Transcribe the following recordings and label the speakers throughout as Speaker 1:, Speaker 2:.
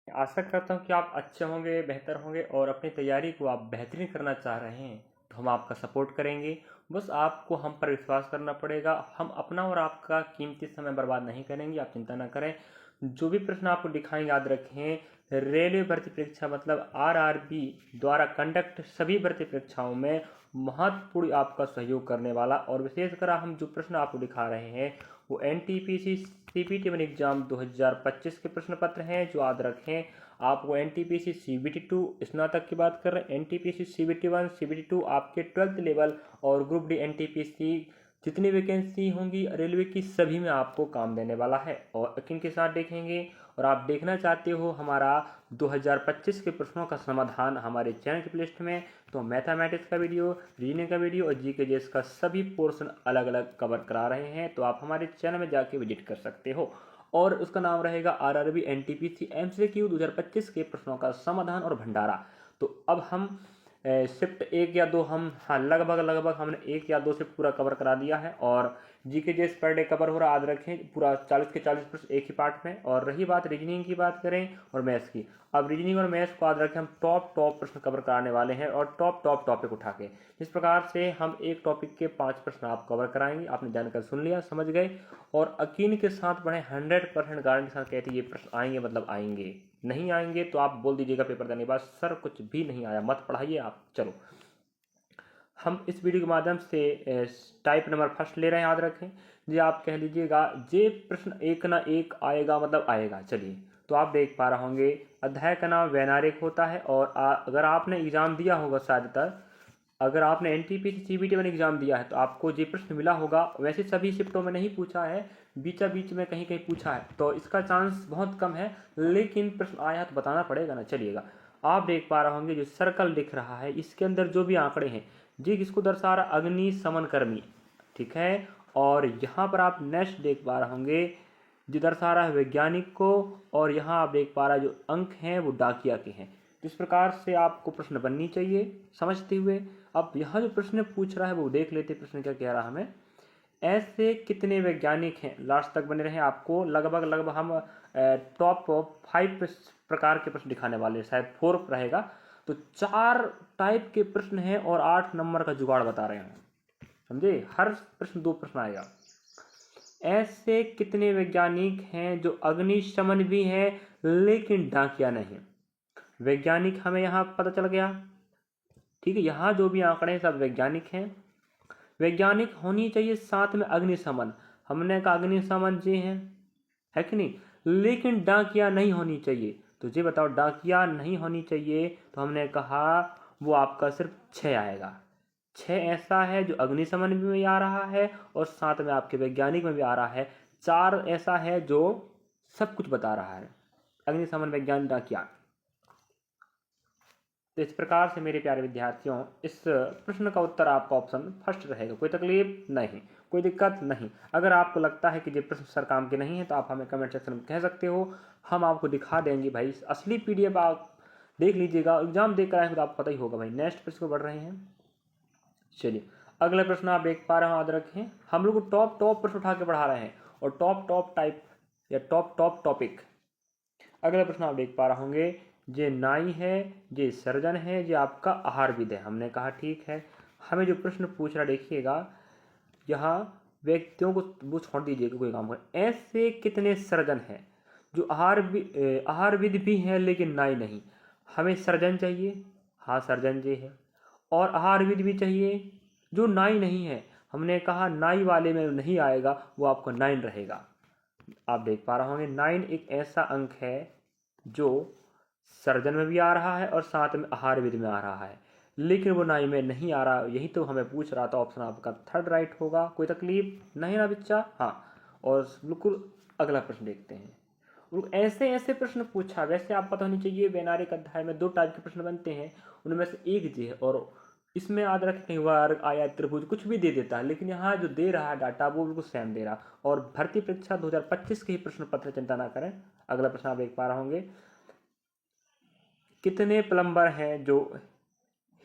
Speaker 1: आशा करता हूँ कि आप अच्छे होंगे, बेहतर होंगे और अपनी तैयारी को आप बेहतरीन करना चाह रहे हैं, तो हम आपका सपोर्ट करेंगे। बस आपको हम पर विश्वास करना पड़ेगा। हम अपना और आपका कीमती समय बर्बाद नहीं करेंगे, आप चिंता ना करें। जो भी प्रश्न आपको दिखाएंगे याद रखें, रेलवे भर्ती परीक्षा मतलब आरआरबी द्वारा कंडक्ट सभी भर्ती परीक्षाओं में महत्वपूर्ण आपका सहयोग करने वाला, और विशेषकर हम जो प्रश्न आपको दिखा रहे हैं वो एनटीपीसी सीपीटी वन एग्जाम 2025 के प्रश्न पत्र हैं। जो याद रखें, आपको एनटीपीसी सीबीटी 2 स्नातक की बात कर रहे हैं, एनटीपीसी सीबीटी 1 सीबीटी 2 आपके 12th लेवल, और ग्रुप डी एनटीपीसी जितनी वैकेंसी होंगी रेलवे की सभी में आपको काम देने वाला है। और यकीन के साथ देखेंगे, और आप देखना चाहते हो हमारा 2025 के प्रश्नों का समाधान हमारे चैनल की प्लेलिस्ट में, तो मैथमेटिक्स का वीडियो, रीजनिंग का वीडियो और जीके जेएस का सभी पोर्शन अलग अलग कवर करा रहे हैं, तो आप हमारे चैनल में जाके विजिट कर सकते हो। और उसका नाम रहेगा आरआरबी एनटीपीसी एमसीक्यू 2025 के प्रश्नों का समाधान और भंडारा। तो अब हम शिफ्ट 1 या 2 हम, हाँ, लगभग हमने 1 या 2 शिफ्ट पूरा कवर करा दिया है, और GK JS per day cover हो रहा, याद रखें पूरा 40 के 40 प्रश्न एक ही पार्ट में। और रही बात रीजनिंग की बात करें और मैथ्स की, अब रीजनिंग और मैथ्स को याद रखें हम टॉप प्रश्न कवर कराने वाले हैं, और टॉप टॉपिक उठा के, इस प्रकार से हम एक टॉपिक के 5 प्रश्न आप कवर कराएंगे। आपने जानकर सुन लिया, समझ गए, और यकीन के साथ पढ़े, 100% गारंटी के साथ कहते ये प्रश्न आएंगे मतलब आएंगे। नहीं आएंगे तो आप बोल दीजिएगा पेपर देने के बाद सर कुछ भी नहीं आया, मत पढ़ाइए आप। चलो, हम इस वीडियो के माध्यम से टाइप नंबर फर्स्ट ले रहे हैं, याद रखें जी। आप कह लीजिएगा जे प्रश्न एक ना एक आएगा मतलब आएगा। चलिए, तो आप देख पा रहे होंगे अध्याय का नाम वैनारिक होता है, और अगर आपने एग्जाम दिया होगा ज्यादातर, अगर आपने एनटीपीसी सीबीटी वन एग्जाम दिया है तो आपको जो प्रश्न मिला होगा, वैसे सभी शिफ्टों में नहीं पूछा है, बीचा बीच में कहीं कहीं पूछा है, तो इसका चांस बहुत कम है, लेकिन प्रश्न आया है तो बताना पड़ेगा ना। चलिएगा, आप देख पा रहे होंगे जो सर्कल दिख रहा है, इसके अंदर जो भी आंकड़े हैं जी, किसको दर्शा रहा, अग्नि शमन कर्मी, ठीक है। और यहाँ पर आप नेक्स्ट देख पा रहे होंगे जो दर्शा रहा है वैज्ञानिक को, और यहाँ आप देख पा रहा है जो अंक हैं वो डाकिया के हैं। तो इस प्रकार से आपको प्रश्न बननी चाहिए समझते हुए। अब यहाँ जो प्रश्न पूछ रहा है वो देख लेते, प्रश्न क्या कह रहा है हमें। ऐसे कितने वैज्ञानिक हैं, लास्ट तक बने रहे, आपको लगभग हम टॉप 5 प्रकार के प्रश्न दिखाने वाले हैं, शायद 4 रहेगा। तो 4 टाइप के प्रश्न हैं और 8 नंबर का जुगाड़ बता रहे हैं, समझे। हर प्रश्न 2 प्रश्न आएगा। ऐसे कितने वैज्ञानिक हैं जो अग्निशमन भी हैं लेकिन डाकिया नहीं। वैज्ञानिक हमें यहाँ पता चल गया, ठीक है। यहाँ जो भी आंकड़े हैं सब वैज्ञानिक हैं, वैज्ञानिक होनी चाहिए, साथ में अग्निशमन, हमने कहा अग्निशमन जी है कि नहीं, लेकिन डाकिया नहीं होनी चाहिए। तो ये बताओ, डाकिया नहीं होनी चाहिए, तो हमने कहा वो आपका सिर्फ 6 आएगा। 6 ऐसा है जो अग्निशमन में आ रहा है और साथ में आपके वैज्ञानिक में भी आ रहा है। 4 ऐसा है जो सब कुछ बता रहा है, अग्निशमन, वैज्ञानिक, डाकिया। तो इस प्रकार से मेरे प्यारे विद्यार्थियों, इस प्रश्न का उत्तर आपका ऑप्शन फर्स्ट रहेगा। कोई तकलीफ नहीं, कोई दिक्कत नहीं। अगर आपको लगता है कि ये प्रश्न सर काम के नहीं है तो आप हमें कमेंट सेक्शन में कह सकते हो, हम आपको दिखा देंगे भाई। असली पीडीएफ आप देख लीजिएगा, एग्जाम देख कर आएंगे तो आपको पता ही होगा भाई। नेक्स्ट प्रश्न को बढ़ रहे हैं। चलिए, अगला प्रश्न आप देख पा रहे हो, याद रखें हम लोग टॉप प्रश्न उठा के पढ़ा रहे हैं, और टॉप टाइप या टॉप टॉपिक। अगला प्रश्न आप देख पा रहे होंगे, ये नाई है, ये सर्जन है, ये आपका आहारविद है। हमने कहा ठीक है। हमें जो प्रश्न पूछ रहा देखिएगा, यहाँ व्यक्तियों को वो छोड़ दीजिएगा, कोई काम कर। ऐसे कितने सर्जन हैं जो आहारविद भी हैं लेकिन नाई नहीं। हमें सर्जन चाहिए, हाँ सर्जन जी है, और आहारविद भी चाहिए जो नाई नहीं है। हमने कहा नाई वाले में नहीं आएगा, वो आपको 9 रहेगा। आप देख पा रहे होंगे 9 एक ऐसा अंक है जो सर्जन में भी आ रहा है और साथ में आहारविद में आ रहा है, लेकिन वो नाई में नहीं आ रहा। यही तो हमें पूछ रहा था, ऑप्शन आपका थर्ड राइट होगा। कोई तकलीफ नहीं ना बच्चा, हाँ। और बिल्कुल अगला प्रश्न देखते हैं। ऐसे ऐसे प्रश्न पूछा, वैसे आप पता होनी चाहिए वैनारिक अध्याय में 2 टाइप के प्रश्न बनते हैं, उनमें से एक जी है, और इसमें याद रखें कहीं वर्ग, आयत, त्रिभुज कुछ भी दे देता है, लेकिन यहाँ जो दे रहा है डाटा वो बिल्कुल सेम दे रहा। और भर्ती परीक्षा 2025 के ही प्रश्न पत्र, चिंता ना करें। अगला प्रश्न आप देख पा रहे होंगे, कितने प्लम्बर हैं जो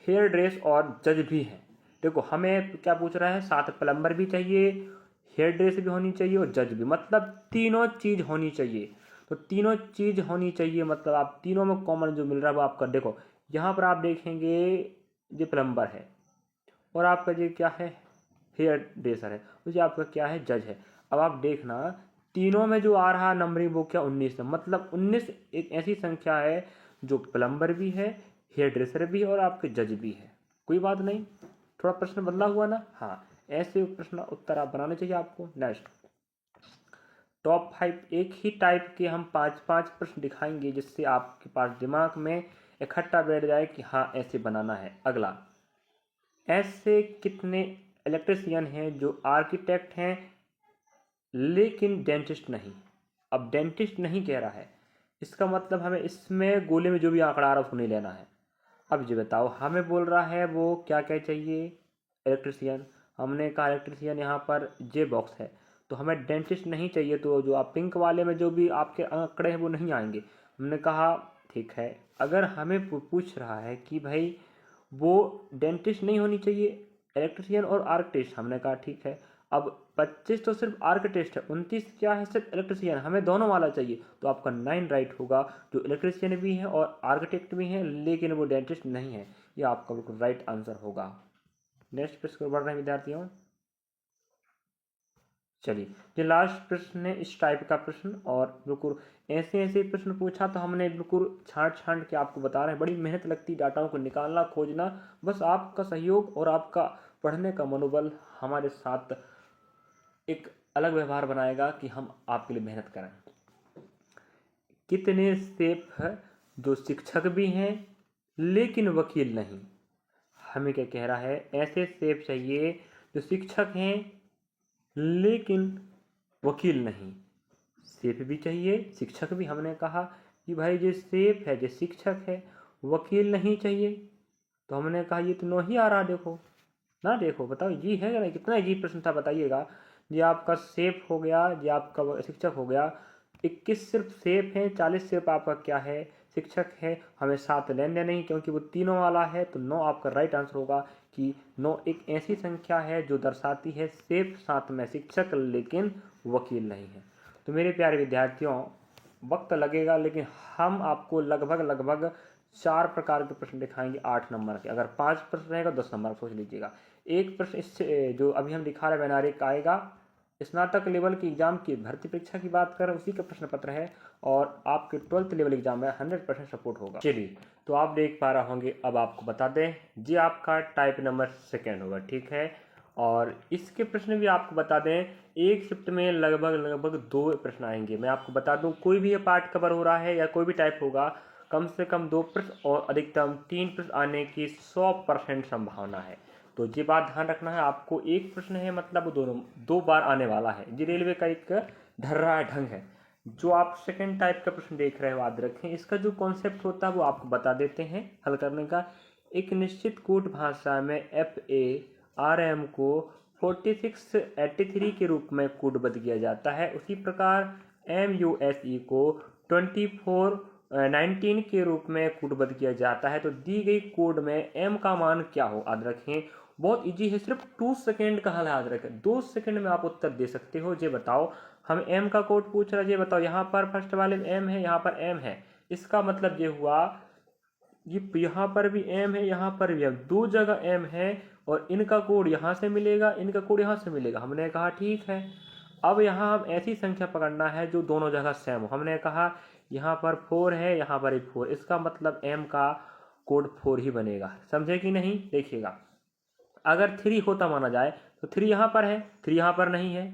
Speaker 1: हेयर ड्रेस और जज भी हैं। देखो हमें क्या पूछ रहा है, साथ प्लम्बर भी चाहिए, हेयर ड्रेस भी होनी चाहिए और जज भी, मतलब तीनों चीज होनी चाहिए। तो तीनों चीज़ होनी चाहिए, मतलब आप तीनों में कॉमन जो मिल रहा है वो आपका, देखो यहाँ पर आप देखेंगे ये प्लम्बर है और आपका ये क्या है, हेयर ड्रेसर है, तो ये आपका क्या है, जज है। अब आप देखना तीनों में जो आ रहा नंबरिंग वो क्या 19 है, मतलब 19 एक ऐसी संख्या है जो प्लम्बर भी है, हेयर ड्रेसर भी है और आपके जज भी है। कोई बात नहीं, थोड़ा प्रश्न बदला हुआ ना। हाँ, ऐसे प्रश्न उत्तर आप बनाने चाहिए आपको। नेक्स्ट, टॉप 5 एक ही टाइप के हम 5 प्रश्न दिखाएंगे जिससे आपके पास दिमाग में इकट्ठा बैठ जाए कि हाँ ऐसे बनाना है। अगला, ऐसे कितने इलेक्ट्रीशियन हैं जो आर्किटेक्ट हैं लेकिन डेंटिस्ट नहीं। अब डेंटिस्ट नहीं कह रहा है, इसका मतलब हमें इसमें गोले में जो भी आंकड़ा आ रहा है उसको नहीं लेना है। अब ये बताओ, हमें बोल रहा है वो क्या क्या चाहिए, इलेक्ट्रीशियन। हमने कहा इलेक्ट्रीशियन यहाँ पर जे बॉक्स है, तो हमें डेंटिस्ट नहीं चाहिए, तो जो आप पिंक वाले में जो भी आपके आंकड़े हैं वो नहीं आएंगे। हमने कहा ठीक है, अगर हमें पूछ रहा है कि भाई वो डेंटिस्ट नहीं होनी चाहिए, इलेक्ट्रीशियन और आर्किटेक्ट, हमने कहा ठीक है। अब 25 तो सिर्फ आर्किटेक्ट है, 29 क्या है, सिर्फ इलेक्ट्रीशियन, हमें दोनों वाला चाहिए, तो आपका 9 राइट होगा। जो इलेक्ट्रीशियन भी है और आर्किटेक्ट भी है लेकिन वो डेंटिस्ट नहीं है, ये आपका बिल्कुल राइट आंसर होगा। नेक्स्ट प्रश्न बढ़ रहे हैं विद्यार्थियों। चलिए, ये लास्ट प्रश्न है इस टाइप का प्रश्न, और बिल्कुल ऐसे ऐसे प्रश्न पूछा तो हमने बिल्कुल छांट के आपको बता रहे हैं। बड़ी मेहनत लगती है डाटाओं को निकालना, खोजना, बस आपका सहयोग और आपका पढ़ने का मनोबल हमारे साथ एक अलग व्यवहार बनाएगा कि हम आपके लिए मेहनत करें। कितने स्टेप है जो शिक्षक भी हैं लेकिन वकील नहीं। हमें क्या कह रहा है, ऐसे स्टेप चाहिए जो शिक्षक हैं लेकिन वकील नहीं। सेफ भी चाहिए, शिक्षक भी। हमने कहा कि भाई ये सेफ है, ये शिक्षक है, वकील नहीं चाहिए, तो हमने कहा ये तो नो ही आ रहा, देखो ना, देखो बताओ जी है कि नहीं, कितना अजीब प्रश्न था बताइएगा। ये आपका सेफ हो गया, ये आपका शिक्षक हो गया। 21 सिर्फ सेफ है, 40 सिर्फ आपका क्या है, शिक्षक है। हमें 7 लेन देन नहीं क्योंकि वो तीनों वाला है, तो 9 आपका राइट आंसर होगा कि 9 एक ऐसी संख्या है जो दर्शाती है सेफ, साथ में शिक्षक लेकिन वकील नहीं है। तो मेरे प्यारे विद्यार्थियों, वक्त लगेगा लेकिन हम आपको लगभग 4 प्रकार के प्रश्न दिखाएंगे 8 नंबर के। अगर 5 प्रश्न रहेगा 10 नंबर सोच लीजिएगा। एक प्रश्न इससे जो अभी हम दिखा रहे हैं वैनारिक का आएगा, स्नातक लेवल की एग्जाम की भर्ती परीक्षा की बात करें उसी का प्रश्न पत्र है, और आपके 12th लेवल एग्जाम में 100% सपोर्ट होगा। चलिए, तो आप देख पा रहे होंगे, अब आपको बता दें जी आपका टाइप नंबर 2 होगा, ठीक है। और इसके प्रश्न भी आपको बता दें, एक शिफ्ट में लगभग 2 प्रश्न आएंगे। मैं आपको बता दूं, कोई भी ये पार्ट कवर हो रहा है या कोई भी टाइप होगा, कम से कम 2 प्रश्न और अधिकतम 3 प्रश्न आने की 100% संभावना है। तो ये बात ध्यान रखना है आपको, एक प्रश्न है मतलब दोनों 2 बार आने वाला है। ये रेलवे का एक ढर्रा ढंग है। जो आप सेकंड टाइप का प्रश्न देख रहे हो याद रखें, इसका जो कॉन्सेप्ट होता है वो आपको बता देते हैं हल करने का। एक निश्चित कूट भाषा में FARM को 4683 के रूप में कूटबद्ध किया जाता है, उसी प्रकार MUSE को 2419 के रूप में कूटबद्ध किया जाता है। तो दी गई कोड में M का मान क्या हो, याद रखें। बहुत इजी है, सिर्फ 2 सेकेंड का हल याद रखें, 2 सेकेंड में आप उत्तर दे सकते हो। ये बताओ, हम M का कोड पूछ रहे हैं, ये बताओ यहाँ पर फर्स्ट वाले में M है, यहाँ पर M है, इसका मतलब ये हुआ ये यहाँ पर भी M है, यहाँ पर भी M, 2 जगह M है, और इनका कोड यहाँ से मिलेगा, इनका कोड यहाँ से मिलेगा। हमने कहा ठीक है, अब यहाँ हम ऐसी संख्या पकड़ना है जो दोनों जगह सेम हो। हमने कहा यहाँ पर 4 है, यहाँ पर एक 4, इसका मतलब M का कोड 4 ही बनेगा। समझे कि नहीं, देखिएगा, अगर 3 होता माना जाए तो 3 यहाँ पर है, 3 यहाँ पर नहीं है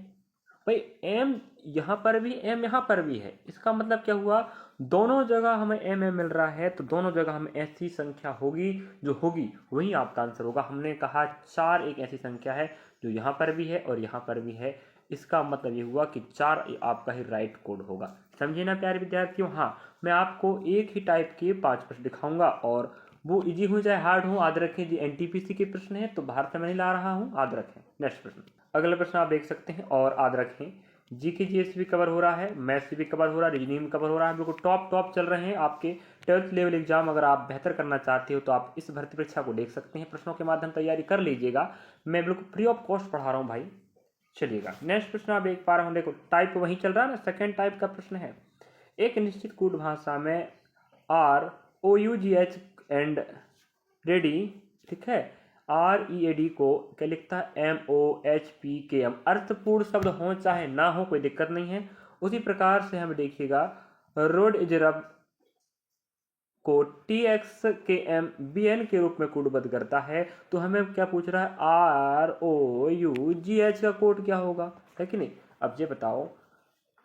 Speaker 1: भाई, M यहाँ पर भी, M यहाँ पर भी है, इसका मतलब क्या हुआ, दोनों जगह हमें M मिल रहा है, तो दोनों जगह हमें ऐसी संख्या होगी, जो होगी वही आपका आंसर होगा। हमने कहा 4 एक ऐसी संख्या है जो यहाँ पर भी है और यहाँ पर भी है, इसका मतलब ये हुआ कि 4 आपका ही राइट कोड होगा। समझे ना प्यारे विद्यार्थियों। हाँ, मैं आपको एक ही टाइप के 5 प्रश्न दिखाऊंगा, और वो इजी हो चाहे हार्ड हो, याद रखें जी NTPC के प्रश्न है तो बाहर से मैं नहीं ला रहा हूँ, याद रखें। नेक्स्ट प्रश्न, अगला प्रश्न आप देख सकते हैं, और याद रखें GK GS भी कवर हो रहा है, मैथ्स भी कवर हो रहा है, रीजनिंग कवर हो रहा है, बिल्कुल टॉप चल रहे हैं आपके 12th लेवल एग्जाम। अगर आप बेहतर करना चाहते हो तो आप इस भर्ती परीक्षा को देख सकते हैं, प्रश्नों के माध्यम तैयारी कर लीजिएगा, मैं बिल्कुल फ्री ऑफ कॉस्ट पढ़ा रहा हूँ भाई। चलिएगा, नेक्स्ट प्रश्न आप देख पा रहे हो, देखो टाइप वही चल रहा है ना, सेकेंड टाइप का प्रश्न है। एक निश्चित कोड भाषा में ROUGH एंड रेडी, ठीक है, READ को क्या लिखता है MOHPKM। अर्थपूर्ण शब्द हो चाहे ना हो कोई दिक्कत नहीं है। उसी प्रकार से हम देखिएगा रोड इज रब को TXKMBN के रूप में कोडबद्ध करता है। तो हमें क्या पूछ रहा है ROUGH का कोड क्या होगा, है कि नहीं। अब ये बताओ,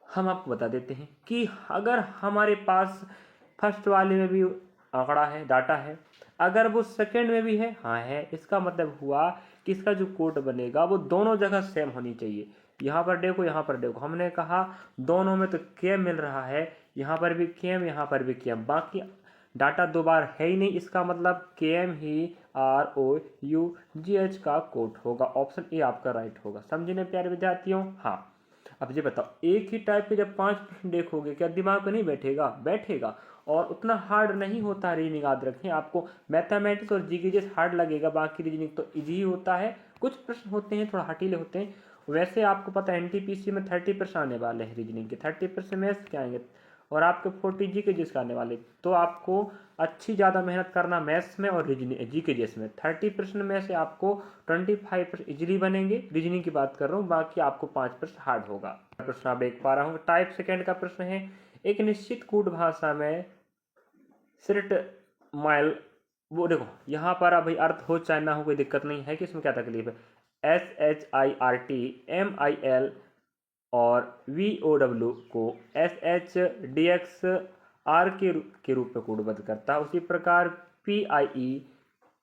Speaker 1: हम आपको बता देते हैं कि अगर हमारे पास फर्स्ट वाले में भी आंकड़ा है, डाटा है, अगर वो सेकंड में भी है, हाँ है, इसका मतलब हुआ कि इसका जो कोड बनेगा वो दोनों जगह सेम होनी चाहिए। यहाँ पर देखो, यहाँ पर देखो, हमने कहा दोनों में तो केम मिल रहा है, यहाँ पर भी केम, यहाँ पर भी केम, बाकी डाटा दो बार है ही नहीं, इसका मतलब केम ही ROUGH का कोड होगा। ऑप्शन ए आपका राइट होगा। समझे ना प्यारे विद्यार्थियों। हाँ, अब ये बताओ, एक ही टाइप के जब 5 प्रश्न देखोगे क्या दिमाग में नहीं बैठेगा? बैठेगा। और उतना हार्ड नहीं होता रीजनिंग, याद रखें। आपको मैथमेटिक्स और जीके जैसे हार्ड लगेगा, बाकी रीजनिंग तो इजी ही होता है। कुछ प्रश्न होते हैं थोड़ा हटीले होते हैं। वैसे आपको पता है NTPC में 30% आने वाले हैं रीजनिंग के, 30% मैथ्स के आएंगे और आपके 40 जीके जिसका आने वाले। तो आपको अच्छी ज़्यादा मेहनत करना मैथ्स में और रीजनिंग जीके जैसे में। 30% में से आपको 25% इजीली बनेंगे, रीजनिंग की बात कर रहा हूँ, बाकी आपको 5% हार्ड होगा। प्रश्न आप देख पा रहा हूँ, टाइप सेकेंड का प्रश्न है। एक निश्चित कोड भाषा में सिर्ट माइल, वो देखो यहाँ पर अभी अर्थ हो चाहे ना हो कोई दिक्कत नहीं है कि इसमें क्या तकलीफ है। SHIRTMIL और VOW को SHDXR के रूप में कोडबद्ध करता है। उसी प्रकार PIE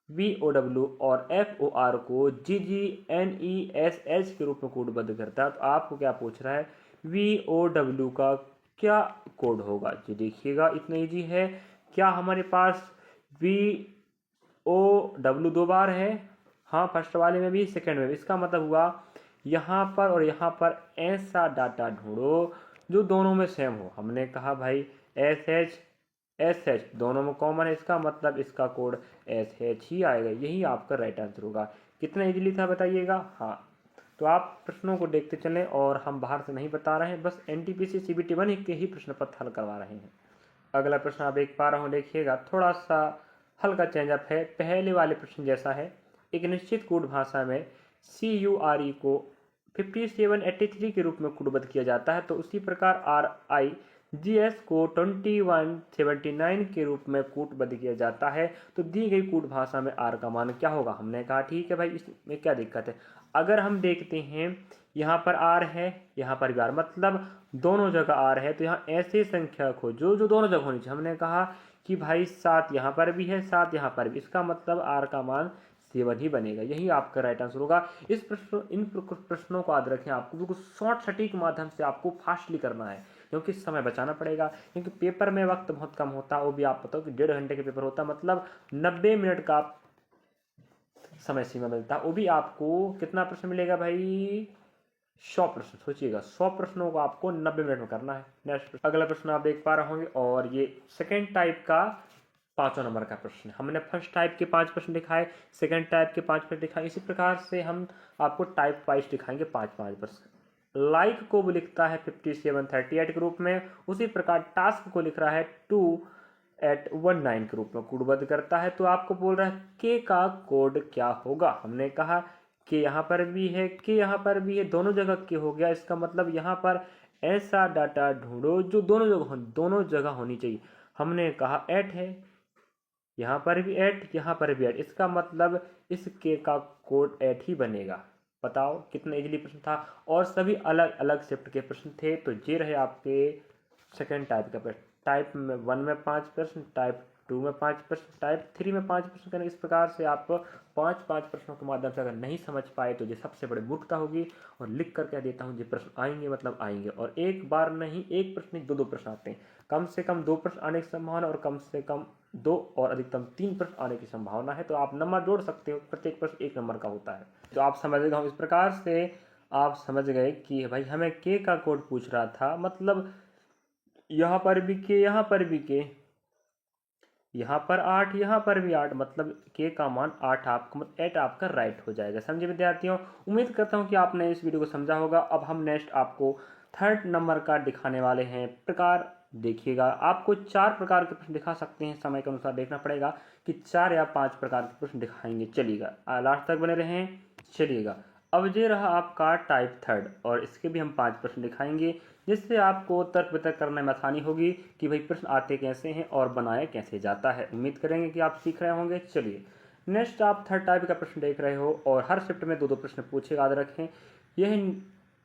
Speaker 1: VOW और FOR को GGNESH के रूप में कोडबद्ध करता है। तो आपको क्या पूछ रहा है, VOW का क्या कोड होगा? जी देखिएगा, इतना ईजी है। क्या हमारे पास VOW दो बार है? हाँ, फर्स्ट वाले में भी सेकंड में भी। इसका मतलब हुआ यहाँ पर और यहाँ पर ऐसा डाटा ढूंढो जो दोनों में सेम हो। हमने कहा भाई SH दोनों में कॉमन है, इसका मतलब इसका कोड SH ही आएगा। यही आपका राइट आंसर होगा। कितना इजीली था बताइएगा। हाँ, तो आप प्रश्नों को देखते चलें और हम बाहर से नहीं बता रहे हैं, बस NTPC CBT 1 के ही प्रश्न पत्र हल करवा रहे हैं। अगला प्रश्न आप देख पा रहा हूँ, देखिएगा, थोड़ा सा हल्का चेंजअप है, पहले वाले प्रश्न जैसा है। एक निश्चित कोड भाषा में CURE को 5783 के रूप में कोडबद्ध किया जाता है। तो उसी प्रकार RIGS को 2179 के रूप में कोडबद्ध किया जाता है। तो दी गई कोड भाषा में R का मान क्या होगा? हमने कहा ठीक है भाई, इसमें क्या दिक्कत है। अगर हम देखते हैं यहाँ पर R है, यहाँ पर भी R, मतलब दोनों जगह R है। तो यहाँ ऐसे संख्या खोजो जो दोनों जगह होनी चाहिए। हमने कहा कि भाई 7 यहाँ पर भी है, 7 यहाँ पर भी, इसका मतलब R का मान 7 ही बनेगा। यही आपका राइट आंसर होगा। इन प्रश्नों को याद रखें, आपको बिल्कुल शॉर्ट सटीक माध्यम से आपको फास्टली करना है, क्योंकि समय बचाना पड़ेगा। क्योंकि पेपर में वक्त बहुत कम होता है, वो भी आप बताओ कि 1.5 घंटे का पेपर होता है, मतलब 90 मिनट का समय सीमा मिलता है। वो भी आपको कितना प्रश्न मिलेगा भाई? 100 प्रश्न। सोचिएगा, 100 प्रश्नों को आपको 90 मिनट में करना है। नेक्स्ट अगला प्रश्न आप देख पा रहे होंगे, और ये सेकेंड टाइप का 5वां नंबर का प्रश्न है। हमने फर्स्ट टाइप के 5 प्रश्न दिखाए, सेकेंड टाइप के 5 प्रश्न दिखाए, इसी प्रकार से हम आपको टाइप वाइज दिखाएंगे 5-5 प्रश्न। लाइक को वो लिखता है 5738 के रूप में, उसी प्रकार टास्क को लिख रहा है 2819 के रूप में कोडबद्ध करता है। तो आपको बोल रहा है के का कोड क्या होगा? हमने कहा कि यहाँ पर भी है, कि यहाँ पर भी है, दोनों जगह के हो गया। इसका मतलब यहाँ पर ऐसा डाटा ढूंढो जो दोनों जगह होनी चाहिए। हमने कहा 8 है, यहाँ पर भी 8, यहाँ पर भी 8, इसका मतलब इस के का कोड 8 ही बनेगा। बताओ कितना इजीली प्रश्न था, और सभी अलग अलग शिफ्ट के प्रश्न थे। तो ये रहे आपके सेकेंड टाइप का प्रश्न। टाइप 1 में 5 प्रश्न, टाइप 2 में 5 प्रश्न, टाइप 3 में 5 प्रश्न करेंगे। इस प्रकार से आप 5-5 प्रश्नों के माध्यम से अगर नहीं समझ पाए तो ये सबसे बड़ी मूर्खता होगी। और लिख कर कह देता हूँ, ये प्रश्न आएंगे मतलब आएंगे, और एक बार नहीं, एक प्रश्न नहीं, 2-2 प्रश्न आते हैं। कम से कम 2 प्रश्न आने की संभावना, और कम से कम 2 और अधिकतम 3 प्रश्न आने की संभावना है। तो आप नंबर जोड़ सकते हो, प्रत्येक प्रश्न 1 नंबर का होता है। तो आप समझ गए। इस प्रकार से आप समझ गए कि भाई हमें के का कोड पूछ रहा था, मतलब यहाँ पर भी के, यहाँ पर भी के, यहाँ पर 8, यहाँ पर भी 8, मतलब के का मान 8 आपका, मतलब 8 आपका राइट हो जाएगा। समझे विद्यार्थियों? उम्मीद करता हूँ कि आपने इस वीडियो को समझा होगा। अब हम नेक्स्ट आपको 3rd नंबर का दिखाने वाले हैं। प्रकार देखिएगा, आपको 4 प्रकार के प्रश्न दिखा सकते हैं, समय के अनुसार देखना पड़ेगा कि 4 या 5 प्रकार के प्रश्न दिखाएंगे। चलिएगा लास्ट तक बने रहें। चलिएगा, अब ये रहा आपका टाइप थर्ड, और इसके भी हम 5 प्रश्न दिखाएंगे, जिससे आपको तर्क वितर्क करने में आसानी होगी कि भाई प्रश्न आते कैसे हैं और बनाया कैसे जाता है। उम्मीद करेंगे कि आप सीख रहे होंगे। चलिए नेक्स्ट, आप थर्ड टाइप का प्रश्न देख रहे हो और हर शिफ्ट में 2-2 प्रश्न पूछे, याद रखें।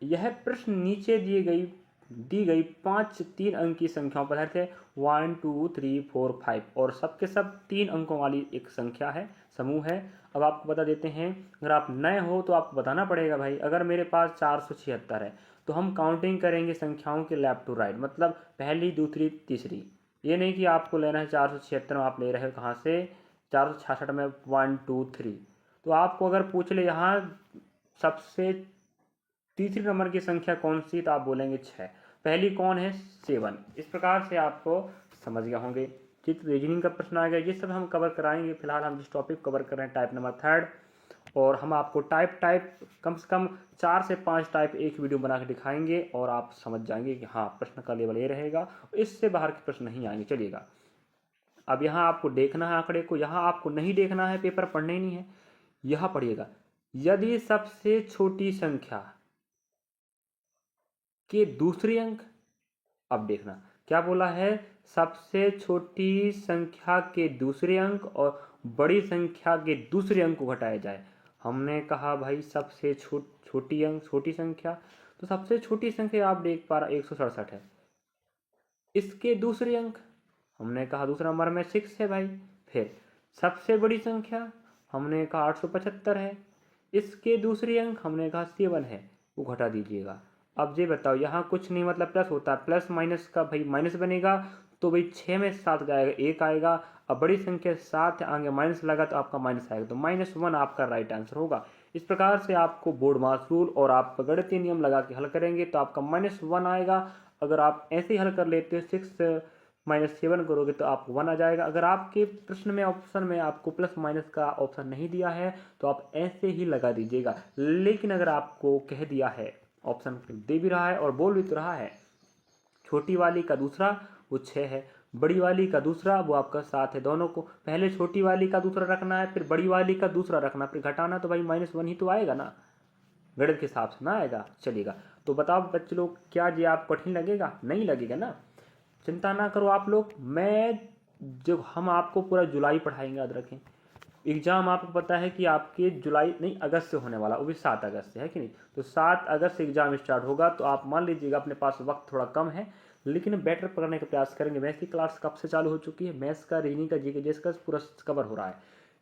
Speaker 1: यह प्रश्न नीचे दी गई 5 3 अंक की संख्याओं पर आधारित है, 1 2 3 4 5, और सबके सब 3 अंकों वाली एक संख्या है, समूह है। अब आपको बता देते हैं, अगर आप नए हो तो आपको बताना पड़ेगा भाई, अगर मेरे पास 476 है तो हम काउंटिंग करेंगे संख्याओं के लेफ्ट टू राइट, मतलब पहली दूसरी तीसरी। ये नहीं कि आपको लेना है 476 में, आप ले रहे हो कहाँ से 466 में 1 2 3। तो आपको अगर पूछ ले यहाँ सबसे तीसरी नंबर की संख्या कौन सी, तो आप बोलेंगे 6, पहली कौन है 7। इस प्रकार से आपको समझ गए होंगे। चित्र रीजनिंग का प्रश्न आ गया, ये सब हम कवर कराएंगे। फिलहाल हम जिस टॉपिक कवर कर रहे हैं टाइप नंबर थर्ड, और हम आपको टाइप कम से कम 4 से 5 टाइप एक वीडियो बना के दिखाएंगे, और आप समझ जाएंगे कि हाँ प्रश्न का लेवल ये रहेगा, इससे बाहर के प्रश्न नहीं आएंगे। चलिएगा, अब यहाँ आपको देखना है आंकड़े को, यहाँ आपको नहीं देखना है, पेपर पढ़ने ही नहीं है। यहाँ पढ़िएगा, यदि सबसे छोटी संख्या के दूसरे अंक, अब देखना क्या बोला है, सबसे छोटी संख्या के दूसरे अंक और बड़ी संख्या के दूसरे अंक को घटाया जाए। हमने कहा भाई सबसे छोटी संख्या, तो सबसे छोटी संख्या आप देख पा रहे 167 है। इसके दूसरे अंक हमने कहा दूसरा नंबर में 6 है भाई। फिर सबसे बड़ी संख्या हमने कहा 875 है। इसके दूसरे अंक हमने कहा 7 है, वो घटा दीजिएगा। अब ये बताओ, यहाँ कुछ नहीं मतलब प्लस होता है, प्लस माइनस का भाई माइनस बनेगा, तो भाई 6 में 7 आएगा, 1 आएगा। अब बड़ी संख्या 7 आगे माइनस लगा तो आपका माइनस आएगा, तो -1 आपका राइट आंसर होगा। इस प्रकार से आपको बोर्ड मास रूल और आप गणितीय नियम लगा के हल करेंगे तो आपका -1 आएगा। अगर आप ऐसे ही हल कर लेते हो 6 -7 करोगे तो आपको 1 आ जाएगा। अगर आपके प्रश्न में ऑप्शन में आपको प्लस माइनस का ऑप्शन नहीं दिया है तो आप ऐसे ही लगा दीजिएगा। लेकिन अगर आपको कह दिया है, ऑप्शन दे भी रहा है और बोल भी तो रहा है, छोटी वाली का दूसरा वो 6 है, बड़ी वाली का दूसरा वो आपका 7 है, दोनों को पहले छोटी वाली का दूसरा रखना है, फिर बड़ी वाली का दूसरा रखना, फिर घटाना, तो भाई -1 ही तो आएगा ना, गणित के हिसाब से ना आएगा। चलिएगा, तो बताओ बच्चे लोग, क्या ये आप कठिन लगेगा? नहीं लगेगा ना, चिंता ना करो आप लोग। मैं जो हम आपको पूरा जुलाई पढ़ाएंगे, याद रखें। एग्जाम आपको पता है कि आपके जुलाई नहीं अगस्त से होने वाला, वो भी 7 अगस्त से, है कि नहीं? तो 7 अगस्त से एग्जाम स्टार्ट होगा, तो आप मान लीजिएगा अपने पास वक्त थोड़ा कम है, लेकिन बेटर पढ़ने का प्रयास करेंगे। मैथ्स की क्लास कब से चालू हो चुकी है? मैथ्स का, रीजनिंग का, जीके जेस का पूरा कवर हो रहा है।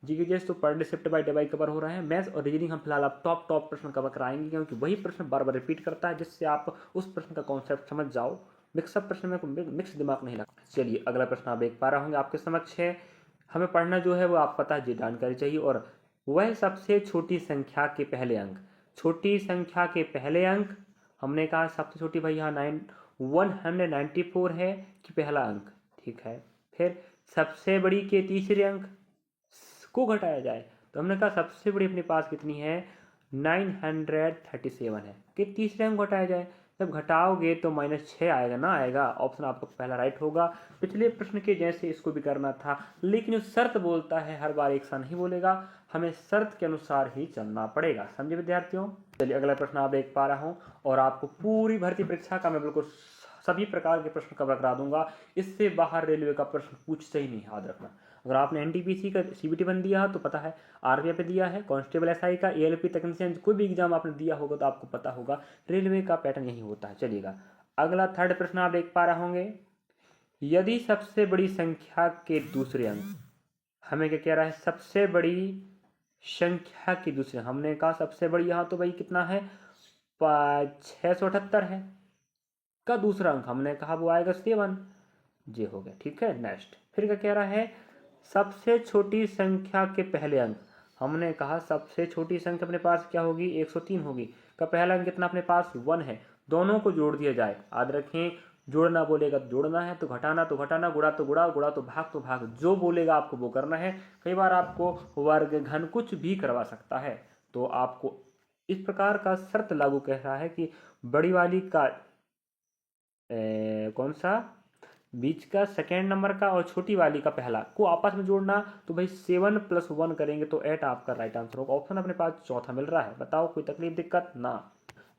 Speaker 1: जीके जेस तो पर day shift by day by cover हो रहा है। मैथ्स और रीजनिंग हम फिलहाल आप टॉप प्रश्न कवर कराएंगे, क्योंकि वही प्रश्न बार बार रिपीट करता है, जिससे आप उस प्रश्न का कॉन्सेप्ट समझ जाओ। मिक्सअप प्रश्न में मिक्स दिमाग नहीं लगता। चलिए, अगला प्रश्न आप देख पा रहे होंगे आपके समक्ष है। हमें पढ़ना जो है वो आप पता है, जानकारी चाहिए, और वह सबसे छोटी संख्या के पहले अंक। छोटी संख्या के पहले अंक हमने कहा सबसे छोटी भाई यहाँ 194 है कि पहला अंक, ठीक है। फिर सबसे बड़ी के तीसरे अंक को घटाया जाए, तो हमने कहा सबसे बड़ी अपने पास कितनी है 937 है, कि तीसरे अंक घटाया जाए। जब घटाओगे तो -6 आएगा ना, आएगा। ऑप्शन आपका पहला राइट होगा। पिछले प्रश्न के जैसे इसको भी करना था, लेकिन जो शर्त बोलता है हर बार एक सा नहीं बोलेगा, हमें शर्त के अनुसार ही चलना पड़ेगा। समझे विद्यार्थियों? चलिए, अगला प्रश्न आप देख पा रहा हूँ, और आपको पूरी भर्ती परीक्षा का मैं बिल्कुल सभी प्रकार के प्रश्न कवर करा दूंगा। इससे बाहर रेलवे का प्रश्न पूछते ही नहीं, याद रखना। अगर आपने एनटीपीसी का सीबीटी बन दिया तो पता है, आरपीएफ पे दिया है, कांस्टेबल एसआई का, एएलपी टेक्नीशियन, कोई भी एग्जाम आपने दिया होगा तो आपको पता होगा रेलवे का पैटर्न यही होता है। चलिएगा, अगला थर्ड प्रश्न आप देख पा रहे होंगे, यदि सबसे बड़ी संख्या के दूसरे अंक, हमें क्या कह रहा है, सबसे बड़ी संख्या के दूसरे, हमने कहा सबसे बड़ी यहाँ तो भाई कितना है 678 है, का दूसरा अंक हमने कहा वो आएगा 7, ये हो गया, ठीक है। नेक्स्ट, फिर क्या कह रहा है, सबसे छोटी संख्या के पहले अंक, हमने कहा सबसे छोटी संख्या अपने पास क्या होगी 103 होगी, का पहला अंक कितना अपने पास 1 है, दोनों को जोड़ दिया जाए। याद रखें, जोड़ना बोलेगा तो जोड़ना है, तो घटाना, गुणा तो गुणा तो भाग, जो बोलेगा आपको वो करना है। कई बार आपको वर्ग घन कुछ भी करवा सकता है, तो आपको इस प्रकार का शर्त लागू कह रहा है कि बड़ी वाली का कौन सा बीच का सेकेंड नंबर का और छोटी वाली का पहला को आपस में जोड़ना, तो भाई 7 + 1 करेंगे तो 8 आपका राइट आंसर होगा। ऑप्शन अपने पास चौथा मिल रहा है। बताओ कोई तकलीफ दिक्कत ना।